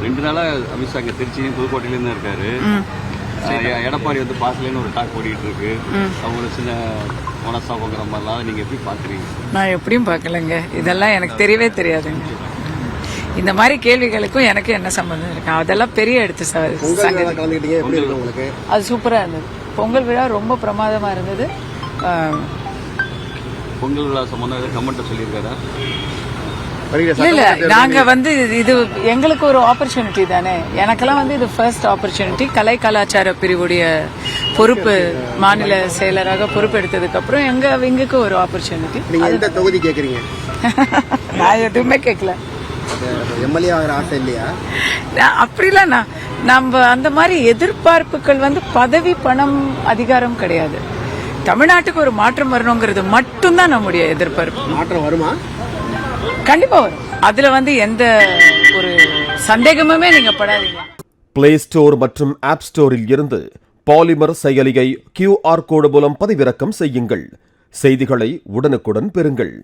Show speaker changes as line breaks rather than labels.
2 நாளா அமித்ஷா இங்கே திருச்சியும் புதுக்கோட்டையிலேயும் தான் இருக்காரு. எடப்பாடி வந்து பாசலேன்னு ஒரு டாக் ஓடிட்டு இருக்கு. அவங்க சின்ன மனசாபங்கிற மாதிரிலாம் நீங்கள் எப்படி பார்க்குறீங்க? நான் எப்படியும் பார்க்கலங்க, இதெல்லாம் எனக்கு தெரியவே தெரியாதுங்க. இந்த மாதிரி கேள்விகளுக்கும் எனக்கு என்ன சம்பந்தம் இருக்கு? அதெல்லாம் பெரிய எடுத்து அது சூப்பராக இருந்தது. பொங்கல் விழா ரொம்ப பிரமாதமாக இருந்தது. பொங்கல் விழா சம்பந்தம் கமெண்ட் சொல்லியிருக்காரா? இல்ல, நாங்க வந்து இது எங்களுக்கு ஒரு ஆப்பர்ச்சுனிட்டி தானே. எனக்கெல்லாம் வந்து இது ஃபர்ஸ்ட் ஆப்பர்ச்சுனிட்டி. கலை கலாச்சார பிரிவுடைய பொறுப்பு மாநில செயலராக பொறுப்பெடுத்ததுக்கு அப்புறம் எங்களுக்கு ஒரு ஆப்பர்ச்சுனிட்டி.
எந்த தொகுதி கேக்குறீங்க?
நான் எதுவுமே கேட்கல.
எம்எல்ஏ ஆகிற ஆசை இல்லையா?
அப்படிலாம் நம்ம அந்த மாதிரி எதிர்பார்ப்புகள் வந்து பதவி, பணம், அதிகாரம் கிடையாது. தமிழ்நாட்டுக்கு ஒரு மாற்றம் வரணுங்கிறது மட்டும்தான் நம்முடைய எதிர்பார்ப்பு.
மாற்றம் வருமா?
கண்டிப்பா வரும். அதுல வந்து எந்த ஒரு சந்தேகமுமே நீங்க படாதீங்க.
பிளே ஸ்டோர் மற்றும் ஆப் ஸ்டோரில் இருந்து பாலிமர் செயலியை QR கோடு மூலம் பதிவிறக்கம் செய்யுங்கள். செய்திகளை உடனுக்குடன் பெறுங்கள்.